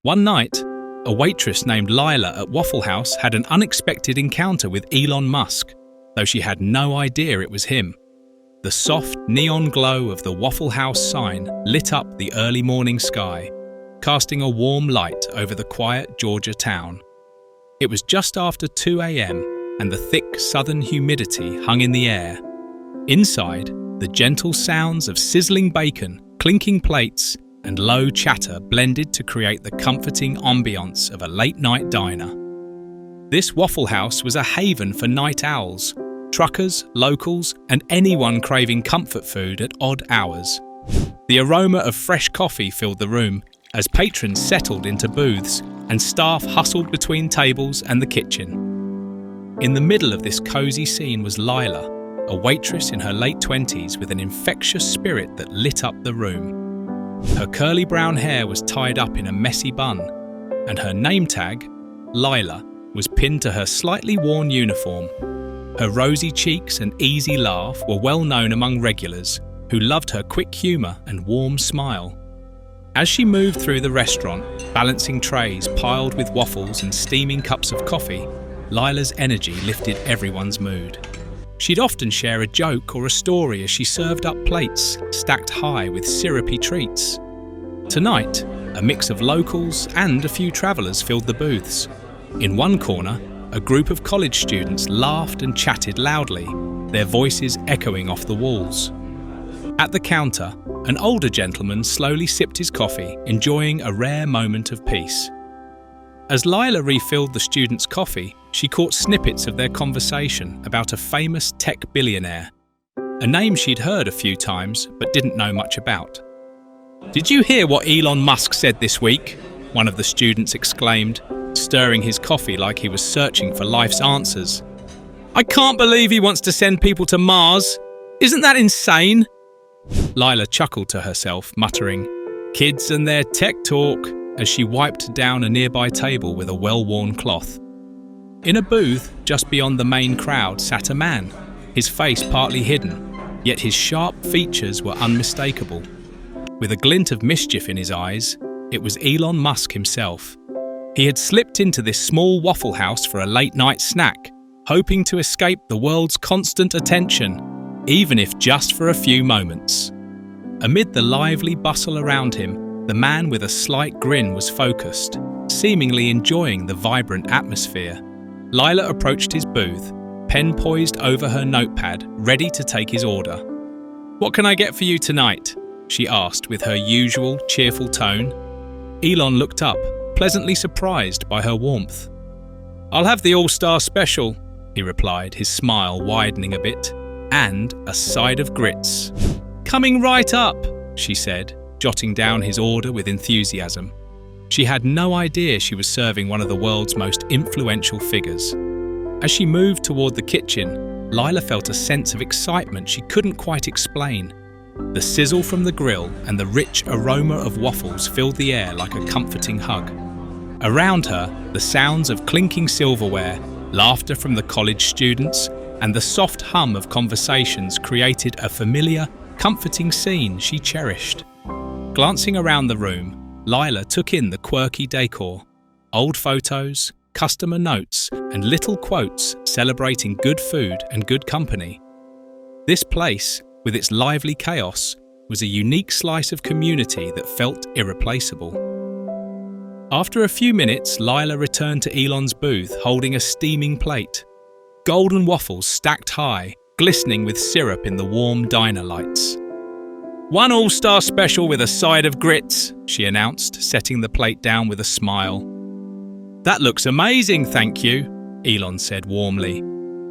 One night, a waitress named Lila at Waffle House had an unexpected encounter with Elon Musk, though she had no idea it was him. The soft neon glow of the Waffle House sign lit up the early morning sky, casting a warm light over the quiet Georgia town. It was just after 2 a.m. and the thick southern humidity hung in the air. Inside, the gentle sounds of sizzling bacon, clinking plates, and low chatter blended to create the comforting ambience of a late-night diner. This Waffle House was a haven for night owls, truckers, locals, and anyone craving comfort food at odd hours. The aroma of fresh coffee filled the room as patrons settled into booths and staff hustled between tables and the kitchen. In the middle of this cozy scene was Lila, a waitress in her late 20s with an infectious spirit that lit up the room. Her curly brown hair was tied up in a messy bun, and her name tag, Lila, was pinned to her slightly worn uniform. Her rosy cheeks and easy laugh were well known among regulars, who loved her quick humour and warm smile. As she moved through the restaurant, balancing trays piled with waffles and steaming cups of coffee, Lila's energy lifted everyone's mood. She'd often share a joke or a story as she served up plates stacked high with syrupy treats. Tonight, a mix of locals and a few travellers filled the booths. In one corner, a group of college students laughed and chatted loudly, their voices echoing off the walls. At the counter, an older gentleman slowly sipped his coffee, enjoying a rare moment of peace. As Lila refilled the students' coffee, she caught snippets of their conversation about a famous tech billionaire, a name she'd heard a few times but didn't know much about. "Did you hear what Elon Musk said this week?" one of the students exclaimed, stirring his coffee like he was searching for life's answers. "I can't believe he wants to send people to Mars. Isn't that insane?" Lila chuckled to herself, muttering, "Kids and their tech talk," as she wiped down a nearby table with a well-worn cloth. In a booth just beyond the main crowd sat a man, his face partly hidden, yet his sharp features were unmistakable. With a glint of mischief in his eyes, it was Elon Musk himself. He had slipped into this small Waffle House for a late-night snack, hoping to escape the world's constant attention, even if just for a few moments. Amid the lively bustle around him, the man with a slight grin was focused, seemingly enjoying the vibrant atmosphere. Lila approached his booth, pen poised over her notepad, ready to take his order. "What can I get for you tonight?" she asked with her usual cheerful tone. Elon looked up, pleasantly surprised by her warmth. "I'll have the all-star special," he replied, his smile widening a bit, "and a side of grits." "Coming right up," she said, jotting down his order with enthusiasm. She had no idea she was serving one of the world's most influential figures. As she moved toward the kitchen, Lila felt a sense of excitement she couldn't quite explain. The sizzle from the grill and the rich aroma of waffles filled the air like a comforting hug. Around her, the sounds of clinking silverware, laughter from the college students, and the soft hum of conversations created a familiar, comforting scene she cherished. Glancing around the room, Lila took in the quirky decor, old photos, customer notes, and little quotes celebrating good food and good company. This place, with its lively chaos, was a unique slice of community that felt irreplaceable. After a few minutes, Lila returned to Elon's booth holding a steaming plate. Golden waffles stacked high, glistening with syrup in the warm diner lights. "One all-star special with a side of grits," she announced, setting the plate down with a smile. "That looks amazing, thank you," Elon said warmly.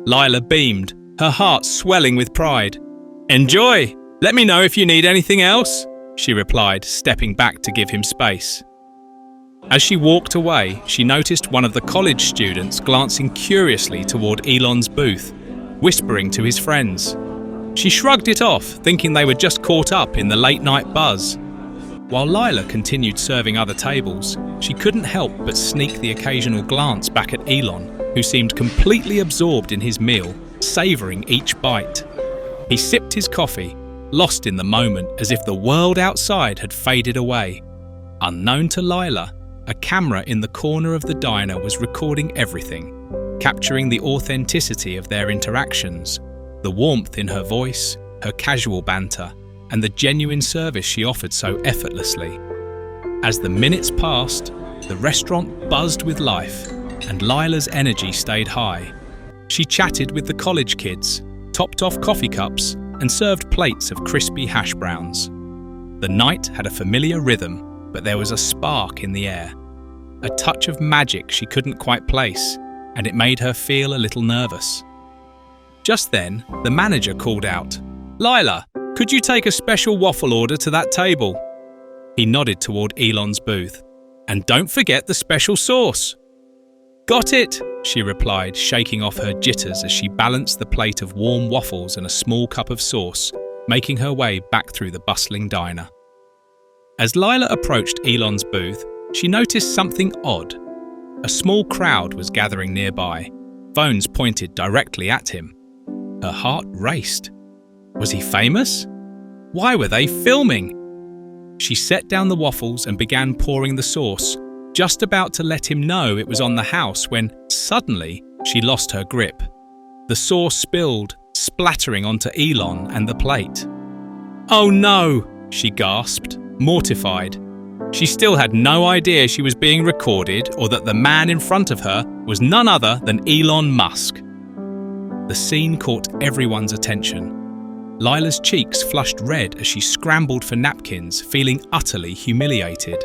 Lila beamed, her heart swelling with pride. "Enjoy! Let me know if you need anything else," she replied, stepping back to give him space. As she walked away, she noticed one of the college students glancing curiously toward Elon's booth, whispering to his friends. She shrugged it off, thinking they were just caught up in the late-night buzz. While Lila continued serving other tables, she couldn't help but sneak the occasional glance back at Elon, who seemed completely absorbed in his meal, savouring each bite. He sipped his coffee, lost in the moment as if the world outside had faded away. Unknown to Lila, A camera in the corner of the diner was recording everything, capturing the authenticity of their interactions, the warmth in her voice, her casual banter, and the genuine service she offered so effortlessly. As the minutes passed, the restaurant buzzed with life, and Lila's energy stayed high. She chatted with the college kids, topped off coffee cups, and served plates of crispy hash browns. The night had a familiar rhythm, but there was a spark in the air. A touch of magic she couldn't quite place, and it made her feel a little nervous. Just then, the manager called out, "Lila, could you take a special waffle order to that table?" He nodded toward Elon's booth. "And don't forget the special sauce." "Got it," she replied, shaking off her jitters as she balanced the plate of warm waffles and a small cup of sauce, making her way back through the bustling diner. As Lila approached Elon's booth, she noticed something odd. A small crowd was gathering nearby, phones pointed directly at him. Her heart raced. Was he famous? Why were they filming? She set down the waffles and began pouring the sauce, just about to let him know it was on the house when, suddenly, she lost her grip. The sauce spilled, splattering onto Elon and the plate. "Oh no!" she gasped, mortified. She still had no idea she was being recorded or that the man in front of her was none other than Elon Musk. The scene caught everyone's attention. Lila's cheeks flushed red as she scrambled for napkins, feeling utterly humiliated.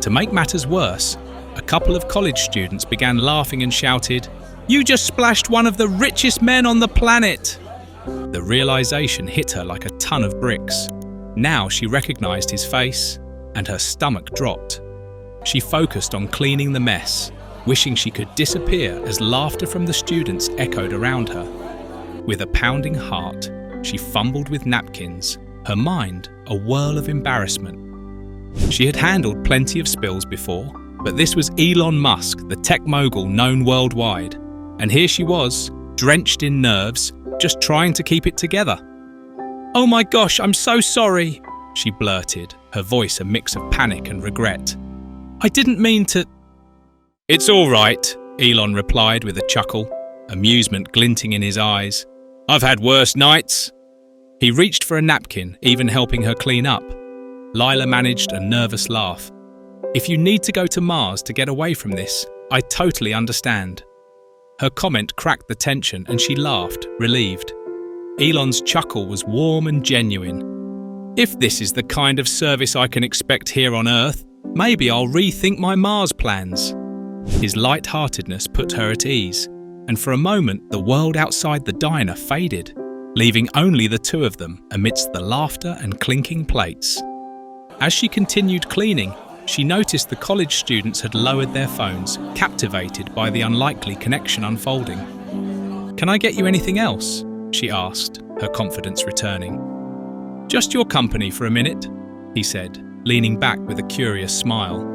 To make matters worse, a couple of college students began laughing and shouted, "You just splashed one of the richest men on the planet!" The realization hit her like a ton of bricks. Now she recognized his face, and her stomach dropped. She focused on cleaning the mess, wishing she could disappear as laughter from the students echoed around her. With a pounding heart, she fumbled with napkins, her mind a whirl of embarrassment. She had handled plenty of spills before, but this was Elon Musk, the tech mogul known worldwide. And here she was, drenched in nerves, just trying to keep it together. "Oh my gosh, I'm so sorry," she blurted, her voice a mix of panic and regret. "I didn't mean to—" "It's all right," Elon replied with a chuckle, amusement glinting in his eyes. "I've had worse nights." He reached for a napkin, even helping her clean up. Lila managed a nervous laugh. "If you need to go to Mars to get away from this, I totally understand." Her comment cracked the tension and she laughed, relieved. Elon's chuckle was warm and genuine. "If this is the kind of service I can expect here on Earth, maybe I'll rethink my Mars plans." His light-heartedness put her at ease, and for a moment the world outside the diner faded, leaving only the two of them amidst the laughter and clinking plates. As she continued cleaning, she noticed the college students had lowered their phones, captivated by the unlikely connection unfolding. "Can I get you anything else?" she asked, her confidence returning. "Just your company for a minute," he said, leaning back with a curious smile.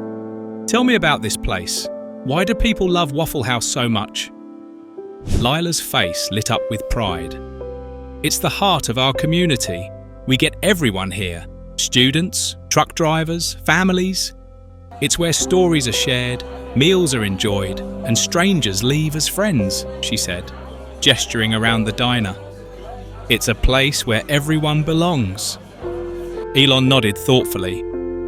"Tell me about this place. Why do people love Waffle House so much?" Lila's face lit up with pride. "It's the heart of our community. We get everyone here. Students, truck drivers, families. It's where stories are shared, meals are enjoyed, and strangers leave as friends," she said, gesturing around the diner. "It's a place where everyone belongs." Elon nodded thoughtfully.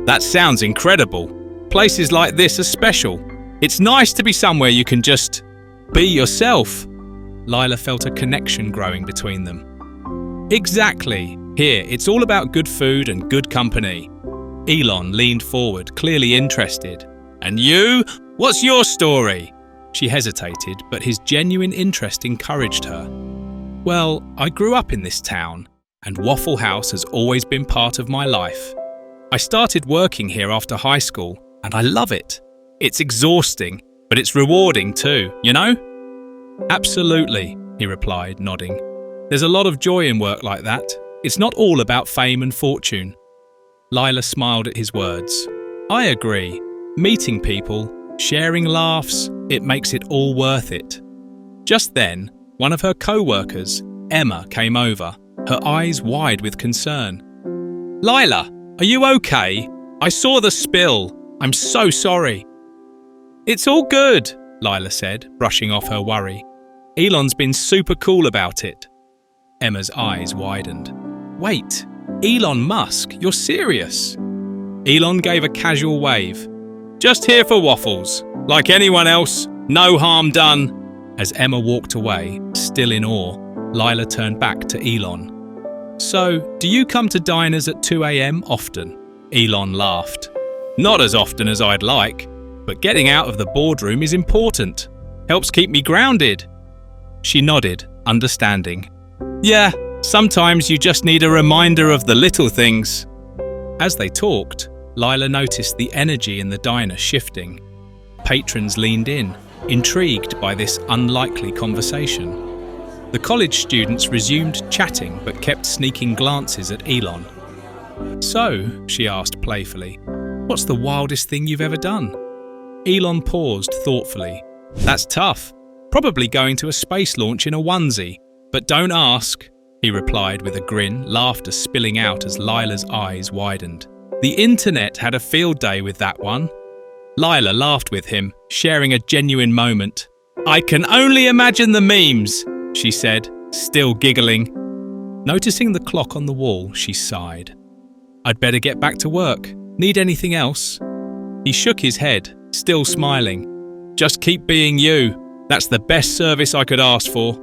"That sounds incredible. Places like this are special. It's nice to be somewhere you can just be yourself." Lila felt a connection growing between them. "Exactly. Here, it's all about good food and good company." Elon leaned forward, clearly interested. "And you? What's your story?" She hesitated, but his genuine interest encouraged her. "Well, I grew up in this town, and Waffle House has always been part of my life. I started working here after high school, and I love it. It's exhausting, but it's rewarding too, you know?" "Absolutely," he replied, nodding. "There's a lot of joy in work like that. It's not all about fame and fortune." Lila smiled at his words. "I agree. Meeting people, sharing laughs, it makes it all worth it." Just then, one of her co-workers, Emma, came over, her eyes wide with concern. "Lila, are you okay? I saw the spill. I'm so sorry." It's all good, Lila said, brushing off her worry. Elon's been super cool about it. Emma's eyes widened. Wait, Elon Musk, you're serious? Elon gave a casual wave. Just here for waffles. Like anyone else, no harm done. As Emma walked away, still in awe, Lila turned back to Elon. So, do you come to diners at 2 a.m. often? Elon laughed. Not as often as I'd like, but getting out of the boardroom is important. Helps keep me grounded. She nodded, understanding. Yeah, sometimes you just need a reminder of the little things. As they talked, Lila noticed the energy in the diner shifting. Patrons leaned in, intrigued by this unlikely conversation. The college students resumed chatting but kept sneaking glances at Elon. So, she asked playfully, what's the wildest thing you've ever done? Elon paused thoughtfully. That's tough. Probably going to a space launch in a onesie. But don't ask, he replied with a grin, laughter spilling out as Lila's eyes widened. The internet had a field day with that one. Lila laughed with him, sharing a genuine moment. I can only imagine the memes, she said, still giggling. Noticing the clock on the wall, she sighed. I'd better get back to work. Need anything else? He shook his head, still smiling. Just keep being you. That's the best service I could ask for.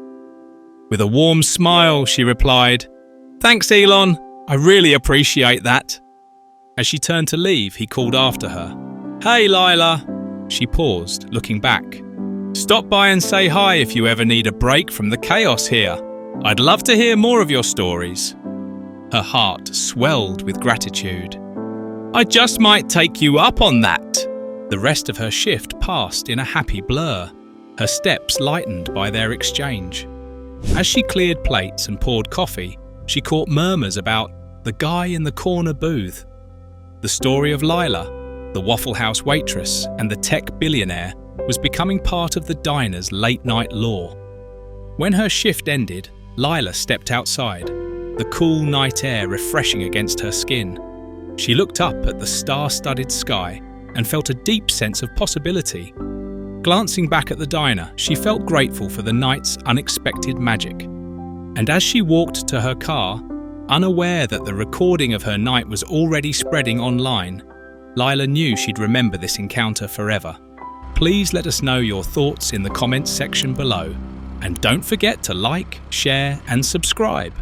With a warm smile, she replied, Thanks, Elon. I really appreciate that. As she turned to leave, he called after her. Hey, Lila. She paused, looking back. Stop by and say hi if you ever need a break from the chaos here. I'd love to hear more of your stories. Her heart swelled with gratitude. I just might take you up on that. The rest of her shift passed in a happy blur, her steps lightened by their exchange. As she cleared plates and poured coffee, she caught murmurs about the guy in the corner booth. The story of Lila, the Waffle House waitress, and the tech billionaire was becoming part of the diner's late-night lore. When her shift ended, Lila stepped outside, the cool night air refreshing against her skin. She looked up at the star-studded sky and felt a deep sense of possibility. Glancing back at the diner, she felt grateful for the night's unexpected magic. And as she walked to her car, unaware that the recording of her night was already spreading online, Lila knew she'd remember this encounter forever. Please let us know your thoughts in the comments section below. And don't forget to like, share, and subscribe.